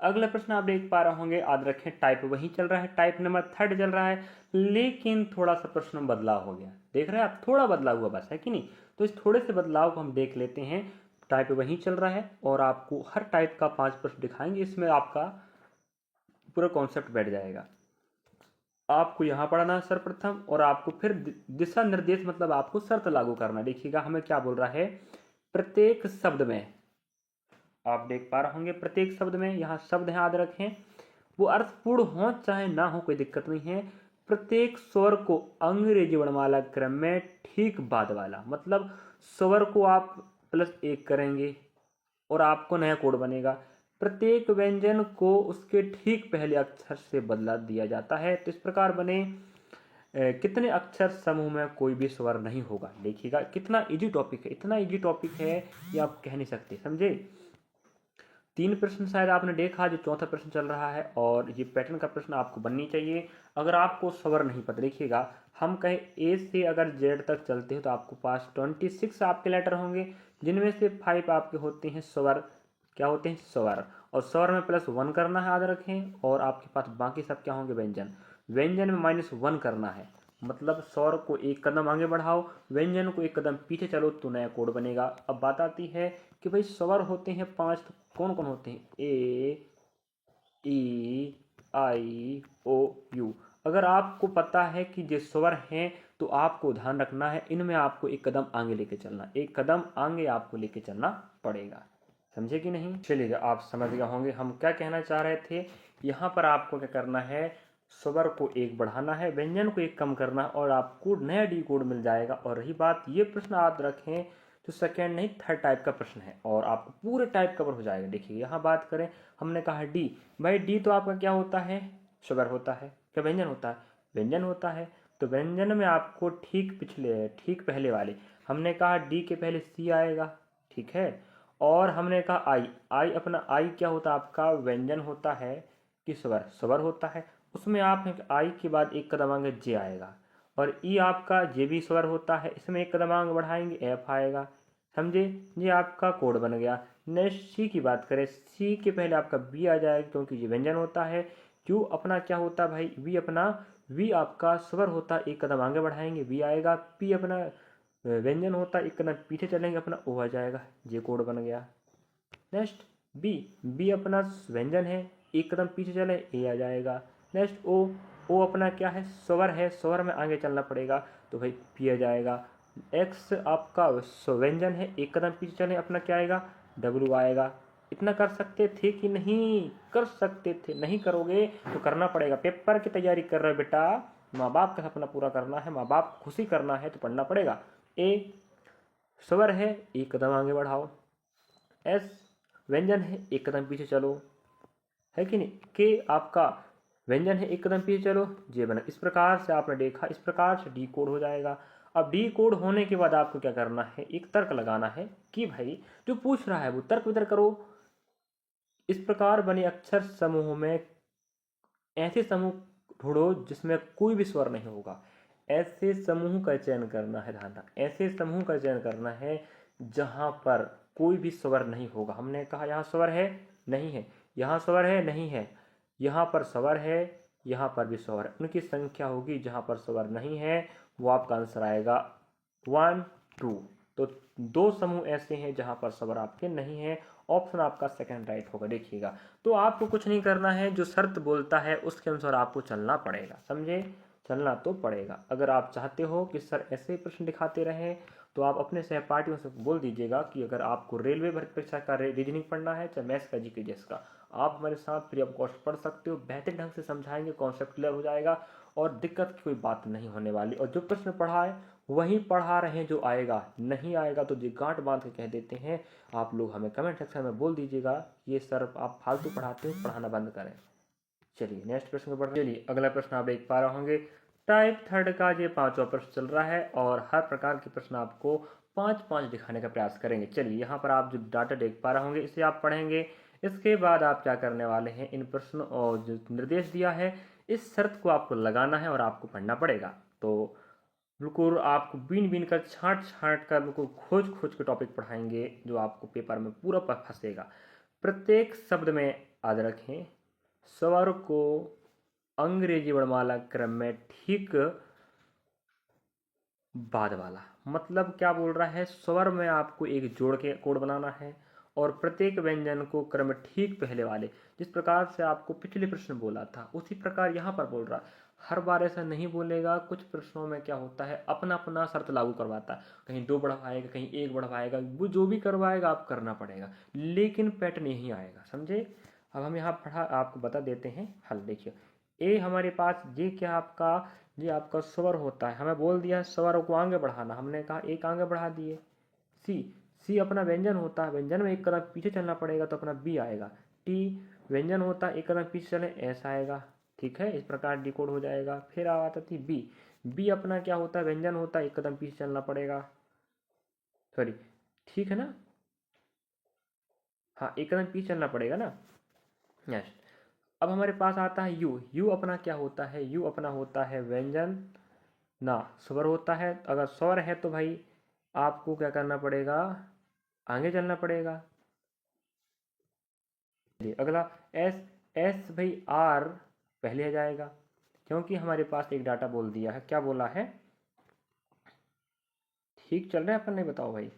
Speaker 1: अगला प्रश्न आप देख पा रहे होंगे, याद रखें टाइप वही चल रहा है, टाइप नंबर 3 चल रहा है, लेकिन थोड़ा सा प्रश्न बदलाव हो गया। देख रहे हैं आप, थोड़ा बदलाव हुआ बस, है कि नहीं। तो इस थोड़े से बदलाव को हम देख लेते हैं। टाइप वही चल रहा है और आपको हर टाइप का 5 प्रश्न दिखाएंगे, इसमें आपका पूरा कॉन्सेप्ट बैठ जाएगा। आपको यहाँ पढ़ना है सर्वप्रथम, और आपको फिर दिशा निर्देश मतलब आपको शर्त लागू करना। देखिएगा हमें क्या बोल रहा है, प्रत्येक शब्द में आप देख पा रहे होंगे, प्रत्येक शब्द में यहाँ शब्द है, याद रखें वो अर्थपूर्ण हो चाहे ना हो कोई दिक्कत नहीं है। प्रत्येक स्वर को अंग्रेजी वर्णमाला क्रम में ठीक बाद वाला, मतलब स्वर को आप +1 करेंगे और आपको नया कोड बनेगा। प्रत्येक व्यंजन को उसके ठीक पहले अक्षर से बदला दिया जाता है। तो इस प्रकार बने कितने अक्षर समूह में कोई भी स्वर नहीं होगा। देखिएगा कितना इजी टॉपिक है, इतना इजी टॉपिक है ये आप कह नहीं सकते, समझे। 3 प्रश्न शायद आपने देखा, जो चौथा प्रश्न चल रहा है, और ये पैटर्न का प्रश्न आपको बननी चाहिए। अगर आपको स्वर नहीं पता, देखिएगा हम कहें ए से अगर जेड तक चलते हैं तो आपको पास 26 आपके लेटर होंगे, जिनमें से 5 आपके होते हैं स्वर। क्या होते हैं, स्वर। और स्वर में +1 करना है, याद रखें। और आपके पास बाकी सब क्या होंगे, व्यंजन। व्यंजन में -1 करना है, मतलब स्वर को एक कदम आगे बढ़ाओ, व्यंजन को एक कदम पीछे चलो तो नया कोड बनेगा। अब बात आती है कि भाई स्वर होते हैं 5, तो कौन कौन होते हैं, ए, ई, आई, ओ, यू। अगर आपको पता है कि ये स्वर हैं तो आपको ध्यान रखना है, इनमें आपको एक कदम आगे लेके चलना, एक कदम आगे आपको लेके चलना पड़ेगा, समझे कि नहीं। चलिए आप समझ गए होंगे हम क्या कहना चाह रहे थे। यहाँ पर आपको क्या करना है, स्वर को 1 बढ़ाना है, व्यंजन को 1 कम करना है, और आपको नया डी कोड मिल जाएगा। और रही बात, ये प्रश्न याद रखें जो सेकेंड नहीं 3rd टाइप का प्रश्न है, और आपको पूरे टाइप कवर हो जाएगा। देखिए यहाँ बात करें, हमने कहा डी, भाई डी तो आपका क्या होता है, स्वर होता है। क्या व्यंजन होता है, व्यंजन होता है। तो व्यंजन में आपको ठीक पहले वाले, हमने कहा डी के पहले सी आएगा, ठीक है। और हमने कहा आई अपना आई क्या होता है आपका, व्यंजन होता है कि स्वर, स्वर होता है। उसमें आप आई के बाद एक कदम आगे जे आएगा, और ई आपका जे भी स्वर होता है, इसमें एक कदम आगे बढ़ाएंगे एफ आएगा, समझे। ये आपका कोड बन गया। नेक्स्ट सी की बात करें, सी के पहले आपका बी आ जाएगा क्योंकि ये व्यंजन होता है। क्यू अपना क्या होता है भाई, वी आपका स्वर होता है, एक कदम आगे बढ़ाएंगे वी आएगा। पी अपना व्यंजन होता है, एक कदम पीछे चलेंगे अपना ओ आ जाएगा, ये कोड बन गया। नेक्स्ट बी अपना व्यंजन है, एक कदम पीछे चले ए आ जाएगा। नेक्स्ट ओ अपना क्या है, स्वर है, स्वर में आगे चलना पड़ेगा तो भाई पी आ जाएगा। एक्स आपका व्यंजन है, एक कदम पीछे चले अपना क्या आएगा, डब्ल्यू आएगा। इतना कर सकते थे कि नहीं कर सकते थे, नहीं करोगे तो करना पड़ेगा। पेपर की तैयारी कर रहे हो बेटा, माँ बाप का सपना पूरा करना है, माँ बाप खुशी करना है तो पढ़ना पड़ेगा। ए स्वर है, एक कदम आगे बढ़ाओ। एस व्यंजन है, एक कदम पीछे चलो, है कि नहीं। के आपका व्यंजन है, एक कदम पीछे चलो, जे बना। इस प्रकार से आपने देखा, इस प्रकार से डी कोड हो जाएगा। अब डी कोड होने के बाद आपको क्या करना है, एक तर्क लगाना है कि भाई जो पूछ रहा है वो तर्क वितर्क करो। इस प्रकार बने अक्षर समूह में ऐसे समूह ढूंढो जिसमें कोई भी स्वर नहीं होगा। ऐसे समूह का चयन करना है, ध्यान, ऐसे समूह का चयन करना है जहां पर कोई भी स्वर नहीं होगा। हमने कहा यहाँ स्वर है, नहीं है, यहाँ स्वर है, नहीं है, यहाँ पर स्वर है, यहाँ पर भी स्वर है। उनकी संख्या होगी, जहाँ पर स्वर नहीं है वो आपका आंसर आएगा 1 2। तो 2 समूह ऐसे हैं जहाँ पर स्वर आपके नहीं है, ऑप्शन आपका सेकंड राइट होगा। देखिएगा तो आपको कुछ नहीं करना है, जो शर्त बोलता है उसके अनुसार आपको चलना पड़ेगा, समझे, चलना तो पड़ेगा। अगर आप चाहते हो कि सर ऐसे ही प्रश्न दिखाते रहें तो आप अपने सहपाठियों से बोल दीजिएगा कि अगर आपको रेलवे भर्ती परीक्षा का रीजनिंग पढ़ना है, चाहे मैथ्स का, जीके, जीएस का, आप हमारे साथ फ्री ऑफ कॉस्ट पढ़ सकते हो। बेहतर ढंग से समझाएंगे, कॉन्सेप्ट क्लियर हो जाएगा और दिक्कत की कोई बात नहीं होने वाली। और जो प्रश्न पढ़ा है वही पढ़ा रहे हैं, जो आएगा नहीं आएगा तो जी गांठ बांध के कह देते हैं। आप लोग हमें कमेंट सेक्शन में बोल दीजिएगा ये सर आप फालतू पढ़ाते हो, पढ़ाना बंद करें। चलिए नेक्स्ट प्रश्न पर चलिए, अगला प्रश्न आप देख पा रहे होंगे, टाइप 3 का ये 5वां प्रश्न चल रहा है और हर प्रकार के प्रश्न आपको 5-5 दिखाने का प्रयास करेंगे। चलिए यहाँ पर आप जो डाटा देख पा रहे होंगे इसे आप पढ़ेंगे। इसके बाद आप क्या करने वाले हैं, इन प्रश्नों और जो निर्देश दिया है इस शर्त को आपको लगाना है और आपको पढ़ना पड़ेगा। तो बिल्कुल आपको बीन बीन कर छांट छांट कर बिल्कुल खोज खोज के टॉपिक पढ़ाएंगे जो आपको पेपर में पूरा फंसेगा। प्रत्येक शब्द में याद रखें स्वर को अंग्रेजी वर्णमाला क्रम में ठीक बाद वाला। मतलब क्या बोल रहा है, स्वर में आपको एक जोड़ के कोड बनाना है और प्रत्येक व्यंजन को क्रम ठीक पहले वाले। जिस प्रकार से आपको पिछले प्रश्न बोला था उसी प्रकार यहाँ पर बोल रहा है। हर बार ऐसा नहीं बोलेगा, कुछ प्रश्नों में क्या होता है अपना अपना शर्त लागू करवाता है, कहीं 2 बढ़वाएगा कहीं 1 बढ़वाएगा, वो जो भी करवाएगा आप करना पड़ेगा, लेकिन पैटर्न यही आएगा। समझे। अब हम यहाँ पढ़ा आपको बता देते हैं हल। देखिए ए हमारे पास ये आपका स्वर होता है, हमें बोल दिया स्वर को आगे बढ़ाना, हमने कहा एक आगे बढ़ा दिए। सी अपना व्यंजन होता है, व्यंजन में एक कदम पीछे चलना पड़ेगा तो अपना बी आएगा। टी व्यंजन होता है, एक कदम पीछे चले ऐसा आएगा। ठीक है, इस प्रकार डिकोड हो जाएगा। फिर आता थी बी अपना क्या होता है, व्यंजन होता है, एक कदम पीछे चलना पड़ेगा। सॉरी, ठीक है ना, हाँ एक कदम पीछे चलना पड़ेगा ना। नेक्स्ट अब हमारे पास आता है यू अपना क्या होता है, यू अपना होता है व्यंजन ना स्वर होता है। अगर स्वर है तो भाई आपको क्या करना पड़ेगा, आगे चलना पड़ेगा। अगला एस भाई आर पहले आ जाएगा क्योंकि हमारे पास एक डाटा बोल दिया है। क्या बोला है, ठीक चल रहा है अपन ने, बताओ भाई।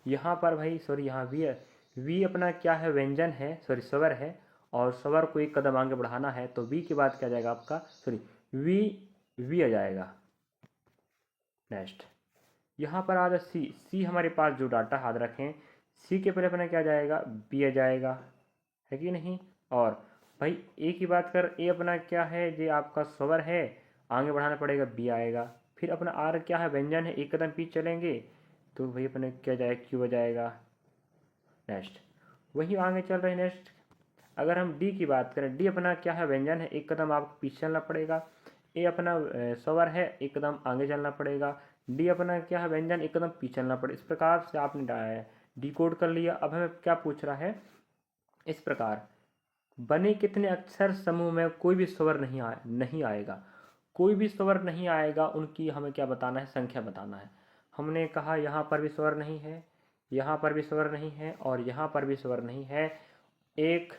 Speaker 1: यहाँ पर भाई सॉरी यहाँ वी अपना क्या है, व्यंजन है, सॉरी स्वर है, और स्वर को एक कदम आगे बढ़ाना है तो वी के बाद क्या जाएगा आपका, सॉरी वी आ जाएगा। नेक्स्ट यहाँ पर आ जाए सी हमारे पास जो डाटा याद रखें, सी के पहले अपना क्या जाएगा, बी आ जाएगा, है कि नहीं। और भाई ए की बात कर, ए अपना क्या है, ये आपका स्वर है, आगे बढ़ाना पड़ेगा, बी आएगा। फिर अपना आर क्या है, व्यंजन है, एक कदम पीछे चलेंगे तो भाई अपने क्या जाएगा, क्यू आ जाएगा। नेक्स्ट वही आगे चल रहे हैं। नेक्स्ट अगर हम डी की बात करें, डी अपना क्या है, व्यंजन है, एक कदम आपको पीछे चलना पड़ेगा। ए अपना स्वर है, एक कदम आगे चलना पड़ेगा। डी अपना क्या है, व्यंजन, एक कदम पीछे चलना पड़ेगा। इस प्रकार से आपने डिकोड कर लिया। अब हमें क्या पूछ रहा है, इस प्रकार बने कितने अक्षर समूह में कोई भी स्वर नहीं आएगा, कोई भी स्वर नहीं आएगा, उनकी हमें क्या बताना है, संख्या बताना है। हमने कहा यहाँ पर भी स्वर नहीं है, यहाँ पर भी स्वर नहीं है, और यहाँ पर भी स्वर नहीं है। 1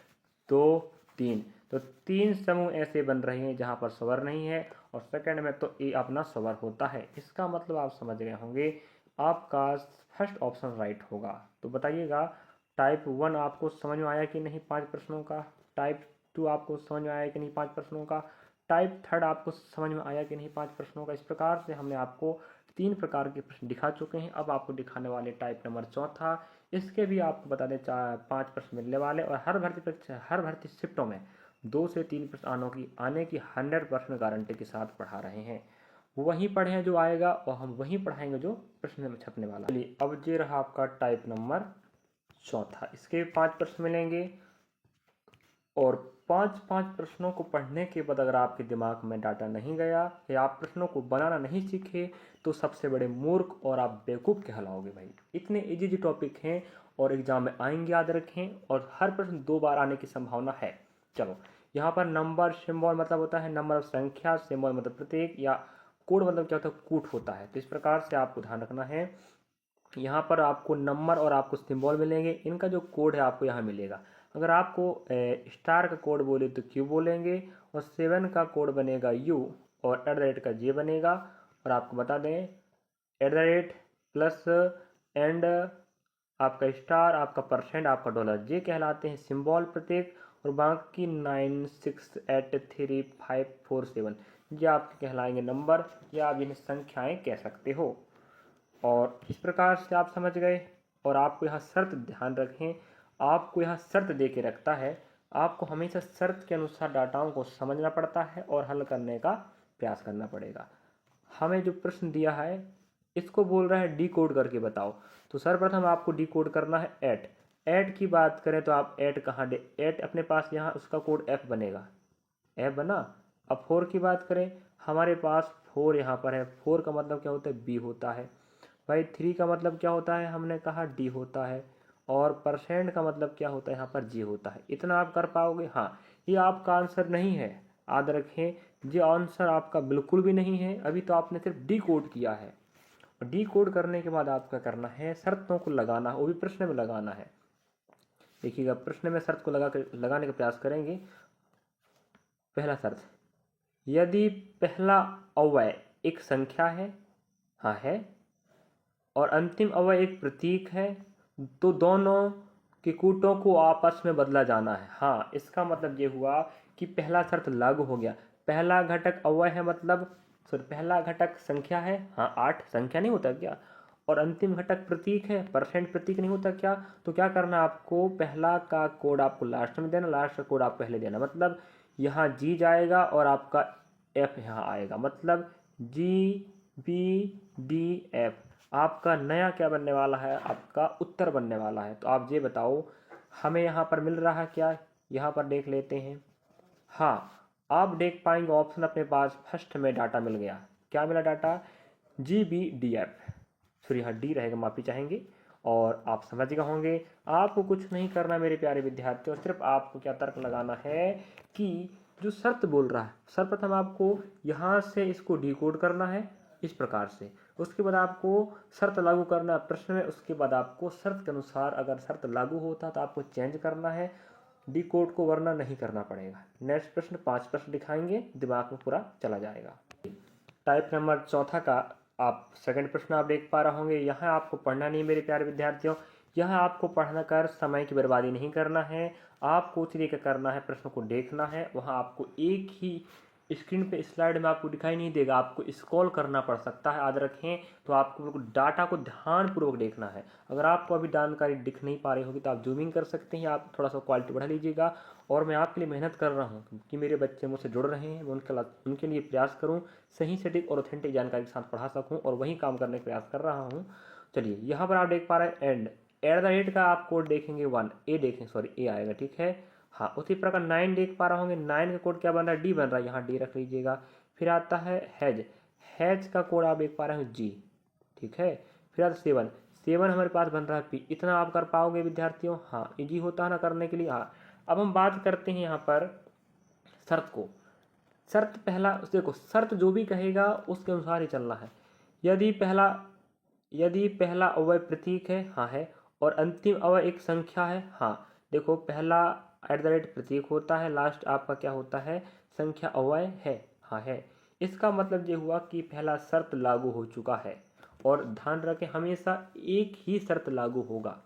Speaker 1: 2 3, तो 3 समूह ऐसे बन रहे हैं जहाँ पर स्वर नहीं है, और सेकंड में तो ए अपना स्वर होता है। इसका मतलब आप समझ गए होंगे, आपका फर्स्ट ऑप्शन राइट होगा। तो बताइएगा टाइप 1 आपको समझ में आया कि नहीं 5 प्रश्नों का, टाइप 2 आपको समझ में आया कि नहीं 5 प्रश्नों का, टाइप 3 आपको समझ में आया कि नहीं 5 प्रश्नों का। इस प्रकार से हमने आपको 3 प्रकार के प्रश्न दिखा चुके हैं। अब आपको दिखाने वाले टाइप नंबर 4, इसके भी आपको बता दें 5 प्रश्न मिलने वाले, और हर भर्ती शिफ्टों में 2 से 3 प्रश्न आने की 100% गारंटी के साथ पढ़ा रहे हैं। वहीं पढ़ें जो आएगा और हम वहीं पढ़ाएंगे जो प्रश्न में छपने वाला। चलिए अब ये रहा आपका टाइप नंबर 4, इसके 5 प्रश्न मिलेंगे, और 5 प्रश्नों को पढ़ने के बाद अगर आपके दिमाग में डाटा नहीं गया या आप प्रश्नों को बनाना नहीं सीखे तो सबसे बड़े मूर्ख और आप बेवकूफ़ कहलाओगे भाई। इतने इजी टॉपिक हैं और एग्जाम में आएंगे, याद रखें, और हर प्रश्न 2 बार आने की संभावना है। चलो यहाँ पर नंबर सिंबल मतलब होता है नंबर संख्या, सिंबल मतलब प्रत्येक, या कोड मतलब क्या होता है, कूट होता है। तो इस प्रकार से आपको ध्यान रखना है। यहाँ पर आपको नंबर और आपको सिंबल मिलेंगे, इनका जो कोड है आपको यहाँ मिलेगा। अगर आपको स्टार का कोड बोले तो क्यू बोलेंगे, और 7 का कोड बनेगा यू, और @ का जे बनेगा। और आपको बता दें @ प्लस एंड आपका स्टार, आपका परसेंट, आपका डॉलर, ये कहलाते हैं सिंबल प्रत्येक, और बाकी 9683547 ये आपके कहलाएंगे नंबर, या आप इन्हें संख्याएं कह सकते हो। और इस प्रकार से आप समझ गए। और आपको यहाँ शर्त ध्यान रखें, आपको यहाँ शर्त दे के रखता है, आपको हमेशा शर्त के अनुसार डाटाओं को समझना पड़ता है और हल करने का प्रयास करना पड़ेगा। हमें जो प्रश्न दिया है इसको बोल रहा है डी कोड करके बताओ, तो सर्वप्रथम आपको डी कोड करना है ऐट की बात करें तो आप ऐट कहाँ दे, ऐट अपने पास यहाँ उसका कोड एफ बनेगा, एफ बना। अब 4 की बात करें, हमारे पास 4 यहाँ पर है, 4 का मतलब क्या होता है, बी होता है। भाई 3 का मतलब क्या होता है, हमने कहा डी होता है। और परसेंट का मतलब क्या होता है, यहाँ पर जी होता है। इतना आप कर पाओगे, हाँ ये आपका आंसर नहीं है, याद रखें। ये आंसर आपका बिल्कुल भी नहीं है। अभी तो आपने सिर्फ डी कोड किया है, और डी कोड करने के बाद आपका करना है शर्तों को लगाना, वो भी प्रश्न में लगाना है। देखिएगा, प्रश्न में शर्त को लगाने का प्रयास करेंगे। पहला शर्त, यदि पहला अव्यय एक संख्या है, हाँ है, और अंतिम अव्यय एक प्रतीक है, तो दोनों के कूटों को आपस में बदला जाना है। हाँ, इसका मतलब ये हुआ कि पहला शर्त लागू हो गया। पहला घटक अव्यय है, मतलब पहला घटक संख्या है, हाँ 8 संख्या नहीं होता क्या, और अंतिम घटक प्रतीक है, परसेंट प्रतीक नहीं होता क्या। तो क्या करना आपको, पहला का कोड आपको लास्ट में देना, लास्ट का कोड आप पहले देना। मतलब यहाँ जी जाएगा और आपका एफ यहाँ आएगा, मतलब जी बी डी एफ आपका नया क्या बनने वाला है, आपका उत्तर बनने वाला है। तो आप ये बताओ हमें यहाँ पर मिल रहा है क्या, यहाँ पर देख लेते हैं। हाँ, आप देख पाएंगे ऑप्शन अपने पास फर्स्ट में डाटा मिल गया। क्या मिला data, G B D F, sorry यहाँ डी रहेगा, माफ़ी चाहेंगे। और आप समझ गए होंगे, आपको कुछ नहीं करना मेरे प्यारे विद्यार्थियों, सिर्फ आपको क्या तर्क लगाना है कि जो शर्त बोल रहा है, सर्वप्रथम आपको यहाँ से इसको डिकोड करना है इस प्रकार से, उसके बाद आपको शर्त लागू करना है प्रश्न में, उसके बाद आपको शर्त के अनुसार अगर शर्त लागू होता तो आपको चेंज करना है डी कोड को, वरना नहीं करना पड़ेगा। नेक्स्ट प्रश्न 5 प्रश्न दिखाएंगे, दिमाग में पूरा चला जाएगा। टाइप नंबर चौथा का आप सेकंड प्रश्न आप देख पा रहे होंगे। यहाँ आपको पढ़ना नहीं मेरे प्यारे विद्यार्थियों, यहाँ आपको पढ़ना कर समय की बर्बादी नहीं करना है। आपको उसी तरीके करना है, प्रश्न को देखना है, वहाँ आपको एक ही स्क्रीन पे स्लाइड में आपको दिखाई नहीं देगा, आपको स्क्रॉल करना पड़ सकता है, याद रखें। तो आपको बिल्कुल डाटा को ध्यानपूर्वक देखना है। अगर आपको अभी जानकारी दिख नहीं पा रही होगी तो आप जूमिंग कर सकते हैं, आप थोड़ा सा क्वालिटी बढ़ा लीजिएगा। और मैं आपके लिए मेहनत कर रहा हूँ कि मेरे बच्चे मुझसे जुड़ रहे हैं, मैं उनके लिए प्रयास करूँ सही सटीक और ऑथेंटिक जानकारी के साथ पढ़ा सकूँ, और वही काम करने का प्रयास कर रहा हूँ। चलिए, यहाँ पर आप देख पा रहे हैं एंड एट द रेट का आप कोड देखेंगे 1 ए देखें, सॉरी ए आएगा, ठीक है। हाँ, उसी प्रकार 9 देख पा रहे होंगे, 9 का कोड क्या बन रहा है, डी बन रहा है, यहाँ डी रख लीजिएगा। फिर आता है हैज, हैज का कोड आप देख पा रहे हैं जी, ठीक है। फिर आता 7, 7 हमारे पास बन रहा है पी। इतना आप कर पाओगे विद्यार्थियों, हाँ इजी होता है ना करने के लिए। हाँ, अब हम बात करते हैं यहाँ पर शर्त को। शर्त पहला देखो, शर्त जो भी कहेगा उसके अनुसार ही चलना है। यदि पहला अवयव प्रतीक है, हाँ है, और अंतिम अवयव एक संख्या है, हाँ। देखो, पहला एट द रेट प्रतीक होता है, लास्ट आपका क्या होता है, संख्या अवयव है, हाँ है। इसका मतलब ये हुआ कि पहला शर्त लागू हो चुका है। और ध्यान रखें, हमेशा एक ही शर्त लागू होगा।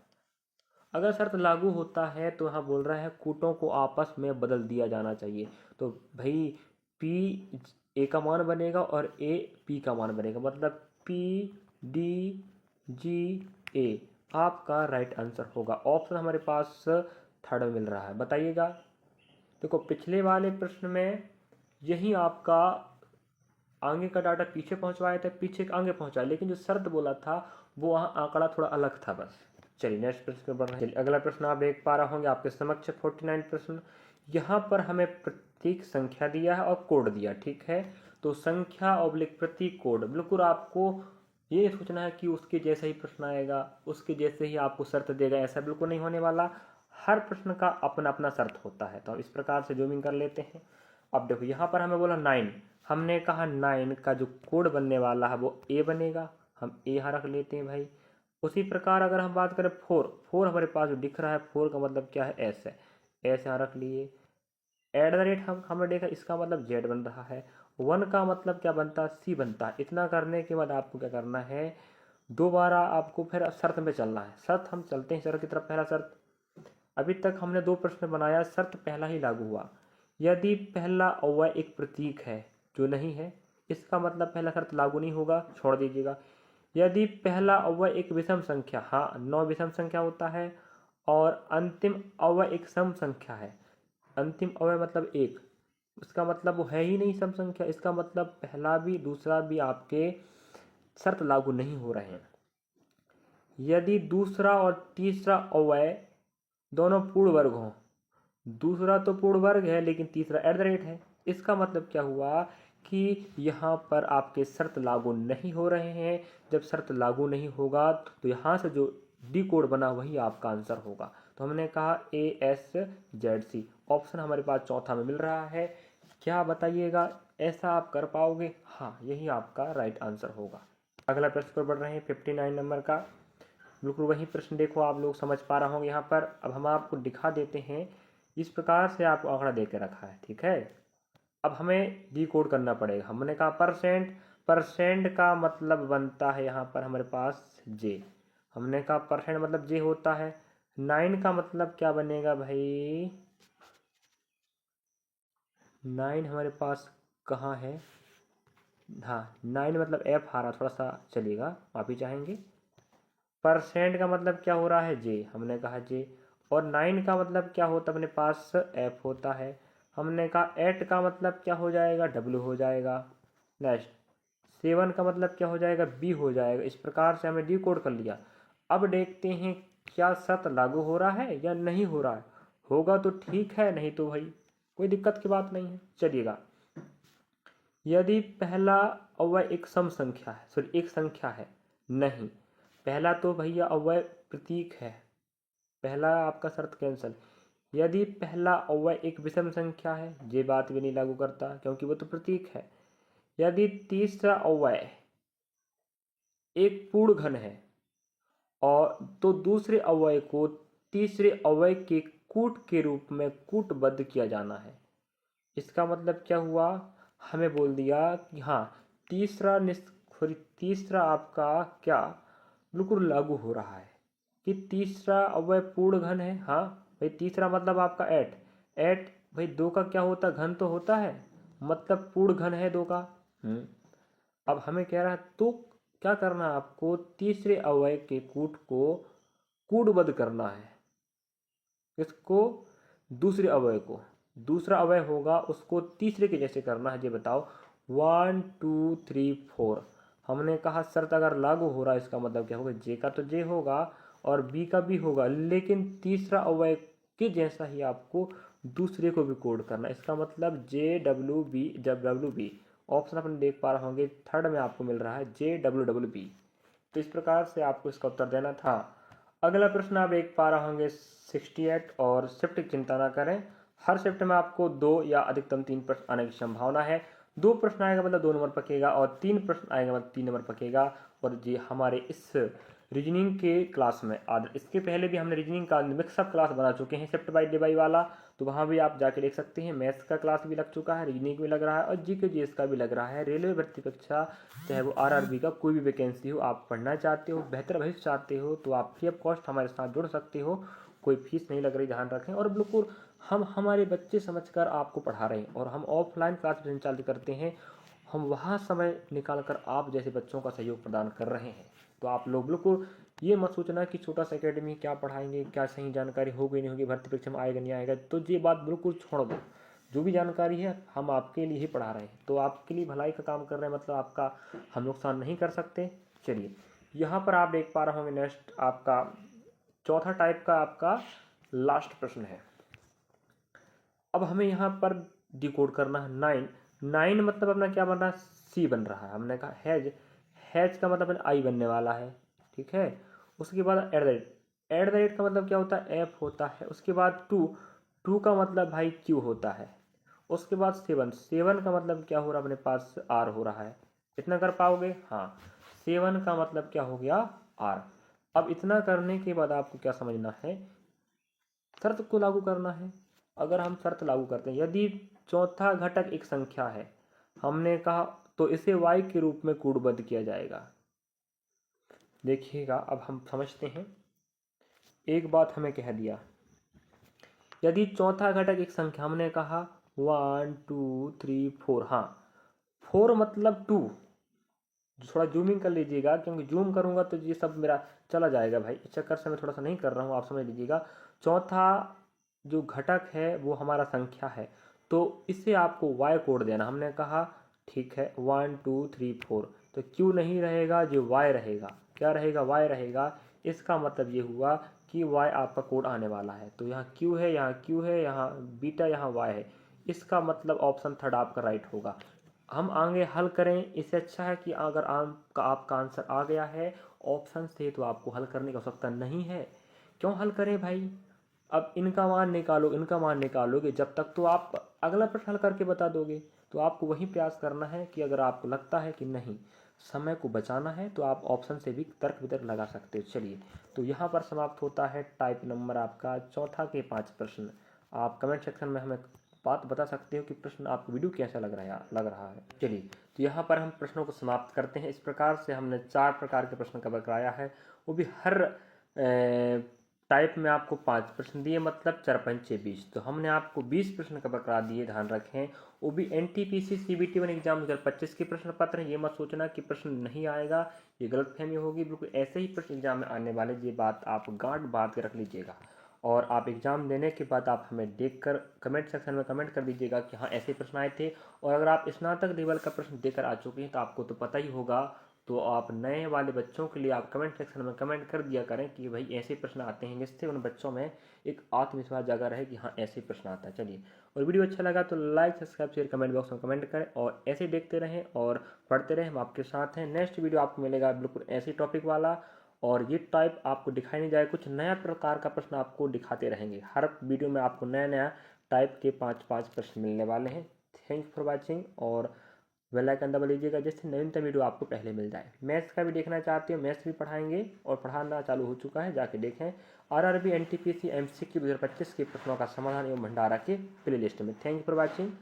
Speaker 1: अगर शर्त लागू होता है तो यहाँ बोल रहा है कूटों को आपस में बदल दिया जाना चाहिए। तो भाई पी ए का मान बनेगा और ए पी का मान बनेगा, मतलब पी डी जी ए आपका राइट आंसर होगा। ऑप्शन हमारे पास थर्ड में मिल रहा है, बताइएगा। देखो, पिछले वाले प्रश्न में यही आपका आगे का डाटा पीछे पहुंचवाया था, पीछे का आगे पहुंचाया, लेकिन जो शर्त बोला था वो वहाँ आंकड़ा थोड़ा अलग था बस। चलिए नेक्स्ट प्रश्न पे बढ़ रहे हैं। अगला प्रश्न आप देख पा रहे होंगे आपके समक्ष 49 प्रश्न। यहाँ पर हमें प्रतीक संख्या दिया है और कोड दिया, ठीक है। तो संख्या ऑब्लिक प्रतीक कोड, बिल्कुल आपको ये सोचना है कि उसके जैसा ही प्रश्न आएगा, उसके जैसे ही आपको शर्त देगा, ऐसा बिल्कुल नहीं होने वाला। हर प्रश्न का अपना अपना शर्त होता है। तो हम इस प्रकार से जूमिंग कर लेते हैं। अब देखो, यहाँ पर हमें बोला 9, हमने कहा 9 का जो कोड बनने वाला है वो ए बनेगा, हम ए यहाँ रख लेते हैं भाई। उसी प्रकार अगर हम बात करें 4 हमारे पास जो दिख रहा है, 4 का मतलब क्या है, एस है, एस यहाँ रख लिए। एट द रेट हमने देखा, इसका मतलब जेड बन रहा है। 1 का मतलब क्या बनता है, सी बनता है। इतना करने के बाद आपको क्या करना है, दोबारा आपको फिर शर्त में चलना है। शर्त हम चलते हैं शर्त की तरफ। पहला शर्त, अभी तक हमने 2 प्रश्न बनाया, शर्त पहला ही लागू हुआ। यदि पहला अव्यय एक प्रतीक है, जो नहीं है, इसका मतलब पहला शर्त लागू नहीं होगा, छोड़ दीजिएगा। यदि पहला अव्यय एक विषम संख्या, हाँ 9 विषम संख्या होता है, और अंतिम अव्यय एक सम संख्या है। अंतिम अव्यय मतलब 1, इसका मतलब वो है ही नहीं सम संख्या, इसका मतलब पहला भी दूसरा भी आपके शर्त लागू नहीं हो रहे हैं। यदि दूसरा और तीसरा अव्यय दोनों पूर्ण वर्ग हों, दूसरा तो पूर्ण वर्ग है लेकिन तीसरा एट द रेट है, इसका मतलब क्या हुआ कि यहाँ पर आपके शर्त लागू नहीं हो रहे हैं। जब शर्त लागू नहीं होगा तो यहाँ से जो डी कोड बना वही आपका आंसर होगा। तो हमने कहा A S Z C, option हमारे पास चौथा में मिल रहा है। क्या बताइएगा, ऐसा आप कर पाओगे? हाँ, यही आपका राइट आंसर होगा। अगला प्रश्न पर बढ़ रहे हैं 59 नंबर का। बिल्कुल वही प्रश्न, देखो आप लोग समझ पा रहे होंगे यहाँ पर। अब हम आपको दिखा देते हैं, इस प्रकार से आपको आंकड़ा दे के रखा है, ठीक है। अब हमें डिकोड करना पड़ेगा। हमने कहा परसेंट, परसेंट का मतलब बनता है यहाँ पर हमारे पास जे। हमने कहा परसेंट मतलब जे होता है। 9 का मतलब क्या बनेगा भाई? 9 हमारे पास कहाँ है? हाँ, 9 मतलब एफ आ रहा, थोड़ा सा चलिएगा, माफी चाहेंगे। परसेंट का मतलब क्या हो रहा है? जे। हमने कहा जे। और 9 का मतलब क्या होता है अपने पास? एफ होता है। हमने कहा 8 का मतलब क्या हो जाएगा? डब्ल्यू हो जाएगा। नेक्स्ट 7 का मतलब क्या हो जाएगा? बी हो जाएगा। इस प्रकार से हमने डिकोड कर लिया। अब देखते हैं क्या शर्त लागू हो रहा है या नहीं हो रहा है। होगा तो ठीक है, नहीं तो भाई कोई दिक्कत की बात नहीं है। चलिएगा, यदि पहला अवयव एक सम संख्या है, सॉरी एक संख्या है, नहीं, पहला तो भैया अवयव प्रतीक है, पहला आपका शर्त कैंसिल। यदि पहला अवयव एक विषम संख्या है, ये बात भी नहीं लागू करता क्योंकि वो तो प्रतीक है। यदि तीसरा अवयव एक पूर्ण घन है और तो दूसरे अवयव को तीसरे अवयव के कूट के रूप में कूटबद्ध किया जाना है। इसका मतलब क्या हुआ? हमें बोल दिया कि हाँ, तीसरा तीसरा आपका क्या बिल्कुल लागू हो रहा है कि तीसरा अवयव पूर्ण घन है। हाँ भाई, तीसरा मतलब आपका 8, 8 भाई 2 का क्या होता है? घन तो होता है, मतलब पूर्ण घन है 2 का। अब हमें कह रहा है तो क्या करना है आपको? तीसरे अवयव के कूट को कूटबद्ध करना है। इसको दूसरे अवयव को, दूसरा अवयव होगा उसको तीसरे के जैसे करना है। ये बताओ 1 2 3 4। हमने कहा शर्त अगर लागू हो रहा है, इसका मतलब क्या होगा? जे का तो जे होगा और बी का बी होगा, लेकिन तीसरा अवयव के जैसा ही आपको दूसरे को भी कोड करना है। इसका मतलब जे डब्ल्यू बी, जब डब्ल्यू बी ऑप्शन अपन देख पा रहे होंगे, थर्ड में आपको मिल रहा है जे डब्ल्यू डब्ल्यू बी। तो इस प्रकार से आपको इसका उत्तर देना था। अगला प्रश्न आप देख पा रहे होंगे 68, और शिफ्ट की चिंता ना करें, हर शिफ्ट में आपको 2 या अधिकतम 3 प्रश्न आने की संभावना है। 2 प्रश्न आएगा मतलब 2 नंबर पकेगा, और 3 प्रश्न आएगा मतलब 3 नंबर पकेगा। और जी हमारे इस रीजनिंग के क्लास में आज, इसके पहले भी हमने रीजनिंग का मिक्सअप क्लास बना चुके हैं शिफ्ट बाई डिवाइड वाला, तो वहाँ भी आप जाके देख सकते हैं। मैथ्स का क्लास भी लग चुका है, रीजनिंग भी लग रहा है, और जीके जीएस का भी लग रहा है। रेलवे भर्ती परीक्षा, चाहे वो आरआरबी का कोई भी वैकेंसी हो, आप पढ़ना चाहते हो, बेहतर भविष्य चाहते हो, तो आप फ्री ऑफ कॉस्ट हमारे साथ जुड़ सकते हो। कोई फीस नहीं लग रही, ध्यान रखें। और बिल्कुल हम हमारे बच्चे समझकर आपको पढ़ा रहे हैं, और हम ऑफलाइन क्लास भी संचालित करते हैं। हम वहाँ समय निकाल कर आप जैसे बच्चों का सहयोग प्रदान कर रहे हैं। तो आप लोग बिल्कुल ये मत सोचना कि छोटा सा एकेडमी क्या पढ़ाएंगे, क्या सही जानकारी होगी नहीं होगी, भर्ती परीक्षा में आएगा नहीं आएगा, तो ये बात बिल्कुल छोड़ दो। जो भी जानकारी है हम आपके लिए ही पढ़ा रहे हैं, तो आपके लिए भलाई का काम कर रहे हैं, मतलब आपका हम नुकसान नहीं कर सकते। चलिए, यहाँ पर आप देख पा रहे होंगे नेक्स्ट आपका चौथा टाइप का आपका लास्ट प्रश्न है। अब हमें यहाँ पर डिकोड करना है 9। 9 मतलब अपना क्या बन रहा है? सी बन रहा है। हमने कहा हैज, हैज का मतलब अपना आई बनने वाला है, ठीक है। उसके बाद at the rate, at the rate का मतलब क्या होता है? एफ होता है। उसके बाद टू, टू का मतलब भाई क्यू होता है। उसके बाद 7, 7 का मतलब क्या हो रहा है अपने पास? आर हो रहा है। इतना कर पाओगे? हाँ, 7 का मतलब क्या हो गया? आर। अब इतना करने के बाद आपको क्या समझना है? शर्त को लागू करना है। अगर हम शर्त लागू करते हैं, यदि चौथा घटक एक संख्या है, हमने कहा तो इसे y के रूप में कूटबद्ध किया जाएगा। देखिएगा, अब हम समझते हैं। एक बात हमें कह दिया, यदि चौथा घटक एक संख्या, हमने कहा 1 2 3 4, हाँ 4 मतलब 2। थोड़ा जूमिंग कर लीजिएगा, क्योंकि जूम करूंगा तो ये सब मेरा चला जाएगा भाई, इस चक्कर से मैं थोड़ा सा नहीं कर रहा हूँ, आप समझ लीजिएगा। चौथा जो घटक है वो हमारा संख्या है, तो इसे आपको y कोड देना। हमने कहा ठीक है 1 2 3 4, तो q नहीं रहेगा, जो y रहेगा। क्या रहेगा? y रहेगा। इसका मतलब ये हुआ कि y आपका कोड आने वाला है। तो यहाँ q है, यहाँ q है, यहाँ बीटा, यहाँ y है। इसका मतलब ऑप्शन थर्ड आपका राइट होगा। हम आगे हल करें, इससे अच्छा है कि अगर आपका आंसर आ गया है ऑप्शन से, तो आपको हल करने की आवश्यकता नहीं है। क्यों हल करें भाई? अब इनका मान निकालो, इनका मान निकालोगे जब तक तो आप अगला प्रश्न हल करके बता दोगे। तो आपको वही प्रयास करना है कि अगर आपको लगता है कि नहीं समय को बचाना है तो आप ऑप्शन से भी तर्क वितर्क लगा सकते हो। चलिए, तो यहाँ पर समाप्त होता है टाइप नंबर आपका चौथा के 5 प्रश्न। आप कमेंट सेक्शन में हमें बात बता सकते हो कि प्रश्न आपको वीडियो कैसा लग रहा है। चलिए, तो यहाँ पर हम प्रश्नों को समाप्त करते हैं। इस प्रकार से हमने 4 प्रकार के प्रश्न कवर कराया है, वो भी हर टाइप में आपको 5 प्रश्न दिए, मतलब 4 पंचे 20। तो हमने आपको 20 प्रश्न कवर करा दिए, ध्यान रखें। वो भी NTPC CBT 1 एग्जाम 2025 के प्रश्न पत्र हैं। ये मत सोचना कि प्रश्न नहीं आएगा, ये गलतफहमी होगी। बिल्कुल ऐसे ही प्रश्न एग्जाम में आने वाले, ये बात आप गांठ बांध के रख लीजिएगा। और आप एग्ज़ाम देने के बाद आप हमें देखकर कमेंट सेक्शन में कमेंट कर दीजिएगा कि हाँ ऐसे प्रश्न आए थे। और अगर आप स्नातक लेवल का प्रश्न देकर आ चुके हैं तो आपको तो पता ही होगा, तो आप नए वाले बच्चों के लिए आप कमेंट सेक्शन में कमेंट कर दिया करें कि भाई ऐसे प्रश्न आते हैं, जिससे उन बच्चों में एक आत्मविश्वास जागा रहे कि हाँ ऐसे प्रश्न आता है। चलिए, और वीडियो अच्छा लगा तो like subscribe share comment box में कमेंट करें, और ऐसे देखते रहें और पढ़ते रहें। हम आपके साथ हैं। नेक्स्ट वीडियो आपको मिलेगा बिल्कुल ऐसे टॉपिक वाला, और ये टाइप आपको दिखाई नहीं जाए, कुछ नया प्रकार का प्रश्न आपको दिखाते रहेंगे। हर वीडियो में आपको नया नया टाइप के 5 प्रश्न मिलने वाले हैं। थैंक्स फॉर वॉचिंग, और बेल आइकन दबा लीजिएगा जिससे नवीनतम वीडियो आपको पहले मिल जाए। मैथ्स का भी देखना चाहते हो, मैथ्स भी पढ़ाएंगे और पढ़ाना चालू हो चुका है, जाके देखें। RRB NTPC MCQ 2025 के प्रश्नों का समाधान एवं भंडारा के प्ले लिस्ट में। Thank you for watching.